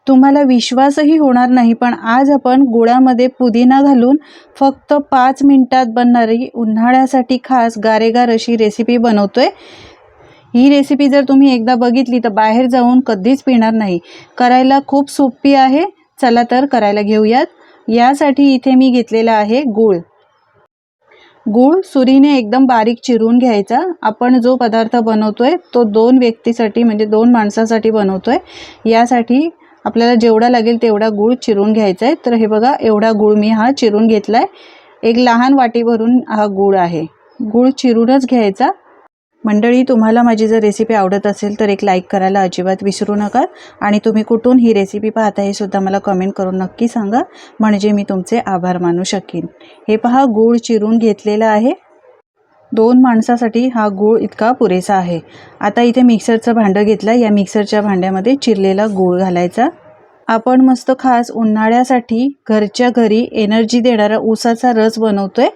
तुम्हाला विश्वासही होणार नाही, पण आज आपण गुळामध्ये पुदिना घालून फक्त 5 मिनिटात बनणारी उन्हाळ्यासाठी खास गारेगार अशी रेसिपी बनवतोय। ही रेसिपी जर तुम्ही एकदा बघितली तर बाहेर जाऊन कधीच पिणार नाही। करायला खूप सोपी आहे। चला तर करायला घेऊयात। यासाठी इथे मी घेतलेला आहे गूळ। गूळ सुरीने एकदम बारीक चिरून घ्यायचा। आपण जो पदार्थ बनवतोय तो 2 व्यक्तीसाठी म्हणजे 2 माणसासाठी बनवतोय। यासाठी आपल्याला जेवढा लागेल तेवढा गूळ चिरून घ्यायचा आहे। तर हे बघा, एवढा गूळ मी हा चिरून घेतलाय। एक लहान वाटी भरून हा गूळ आहे। गूळ चिरूनच घ्यायचा। मंडळी, तुम्हाला माझी जर रेसिपी आवडत असेल तर एक लाईक करायला अजिबात विसरू नका आणि तुम्ही कुठून ही रेसिपी पाहता हे सुद्धा मला कमेंट करून नक्की सांगा, म्हणजे मी तुमचे आभार मानू शकेन। हे पहा, गूळ चिरून घेतलेला आहे। 2 माणसासाठी हा गूळ इतका पुरेसा आहे। आता इथे मिक्सरचं भांडं घेतलं। या मिक्सरच्या भांड्यामध्ये चिरलेला गूळ घालायचा। आपण मस्त खास उन्हाळ्यासाठी घरच्या घरी एनर्जी देणारा ऊसाचा रस बनवतोय।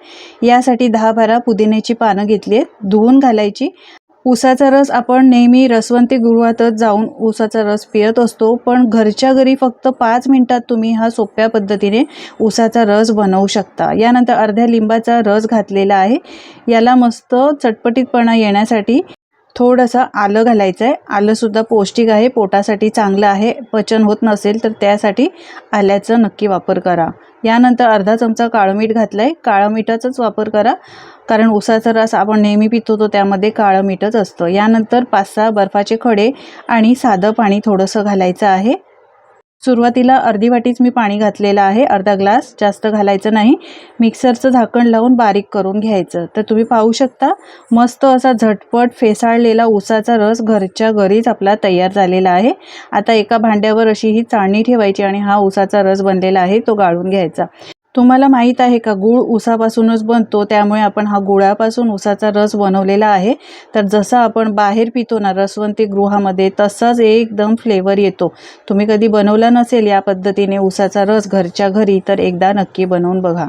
यासाठी 10-12 पुदिन्याची पानं घेतली आहेत, धुवून घालायची। ऊसाचा रस आपण नेहमी रसवंती गृहातच जाऊन ऊसाचा रस पित असतो, पण घरच्या घरी फक्त 5 मिनिटात तुम्ही हा सोप्या पद्धतीने ऊसाचा रस बनवू शकता। यानंतर अर्ध्या लिंबाचा रस घातलेला आहे। याला मस्त चटपटीतपणा येण्यासाठी थोडंसं आलं घालायचं आहे। आलं सुद्धा पौष्टिक आहे, पोटासाठी चांगलं आहे। पचन होत नसेल तर त्यासाठी आल्याचा नक्की वापर करा। यानंतर अर्धा चमचा काळं मीठ घातलंय। काळं मिठाचाच वापर करा, कारण ऊसाचा रस आपण नेहमी पितो तो त्यामध्ये काळं मीठच असतं। यानंतर 5-6 बर्फाचे खडे आणि साधं पाणी थोडंसं घालायचं आहे। सुरुवातीला अर्धी वाटीच मी पाणी घातलेलं आहे, अर्धा ग्लास, जास्त घालायचं नाही। मिक्सरचं झाकण लावून बारीक करून घ्यायचं। तर तुम्ही पाहू शकता, मस्त असा झटपट फेसाळलेला ऊसाचा रस घरच्या घरीच आपला तयार झालेला आहे। आता एका भांड्यावर अशी ही चाळणी ठेवायची आणि हा ऊसाचा रस बनलेला आहे तो गाळून घ्यायचा। तुम्हाला माहित आहे का, गूळ ऊसापासूनच बनतो, त्यामुळे आपण हा गुळापासून ऊसाचा रस बनवलेला आहे। तर जसं आपण बाहेर पितो ना रसवंती गृहामध्ये, तसाच एकदम फ्लेवर येतो। तुम्ही कधी बनवला नसेल या पद्धतीने ऊसाचा रस घरच्या घरी, तर एकदा नक्की बनवून बघा।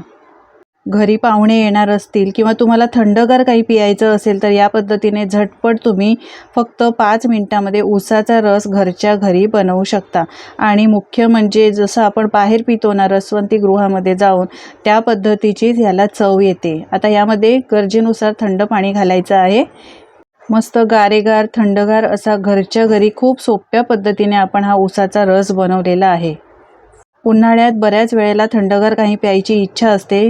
घरी पाहुणे येणार असतील किंवा तुम्हाला थंडगार काही पियायचं असेल तर या पद्धतीने झटपट तुम्ही फक्त 5 मिनिटांमध्ये ऊसाचा रस घरच्या घरी बनवू शकता। आणि मुख्य म्हणजे जसं आपण बाहेर पितो ना रसवंती गृहामध्ये जाऊन, त्या पद्धतीचीच याला चव येते। आता यामध्ये गरजेनुसार थंड पाणी घालायचं आहे। मस्त गारेगार थंडगार असा घरच्या घरी खूप सोप्या पद्धतीने आपण हा ऊसाचा रस बनवलेला आहे। उन्हाळ्यात बऱ्याच वेळेला थंडगार काही प्यायची इच्छा असते।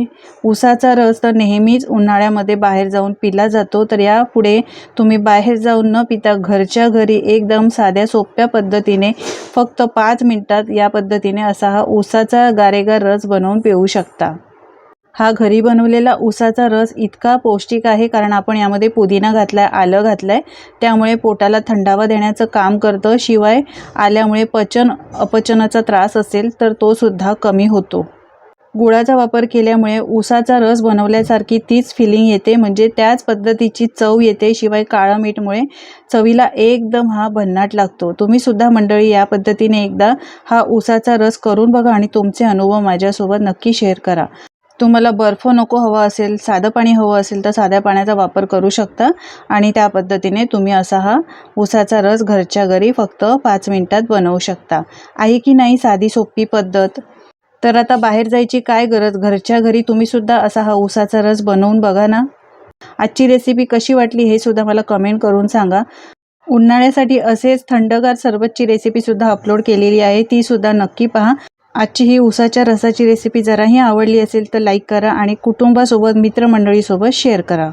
ऊसाचा रस तर नेहमीच उन्हाळ्यामध्ये बाहेर जाऊन पिला जातो, तर यापुढे तुम्ही बाहेर जाऊन न पिता घरच्या घरी एकदम साध्या सोप्या पद्धतीने फक्त 5 मिनिटात या पद्धतीने असा हा ऊसाचा गारेगार रस बनवून पिऊ शकता। हा घरी बनवलेला ऊसाचा रस इतका पौष्टिक आहे, कारण आपण यामध्ये पुदिना घातलाय, आलं घातलंय, त्यामुळे पोटाला थंडावा देण्याचं काम करतं। शिवाय आल्यामुळे अपचनाचा त्रास असेल तर तो सुद्धा कमी होतो। गुळाचा वापर केल्यामुळे ऊसाचा रस बनवल्यासारखी तीच फिलिंग येते, म्हणजे त्याच पद्धतीची चव येते। शिवाय काळं मीठमुळे चवीला एकदम हा भन्नाट लागतो। तुम्ही सुद्धा मंडळी या पद्धतीने एकदा हा ऊसाचा रस करून बघा आणि तुमचे अनुभव माझ्यासोबत नक्की शेअर करा। तुम्हाला बर्फ नको हवा असेल, साधं पाणी हवं असेल तर साध्या पाण्याचा वापर करू शकता आणि त्या पद्धतीने तुम्ही असा हा ऊसाचा रस घरच्या घरी फक्त 5 मिनिटात बनवू शकता। आहे की नाही साधी सोपी पद्धत? तर आता बाहेर जायची काय गरज, घरच्या घरी तुम्ही सुद्धा असा हा ऊसाचा रस बनवून बघा ना। आजची रेसिपी कशी वाटली हे सुद्धा मला कमेंट करून सांगा। उन्हाळ्यासाठी असेच थंडगार सरबतची रेसिपी सुद्धा अपलोड केलेली आहे, ती सुद्धा नक्की पहा। आजची ही ऊसाच्या रसाची रेसिपी जराही आवडली असेल तर लाईक करा आणि कुटुंबासोबत मित्रमंडळीसोबत शेअर करा।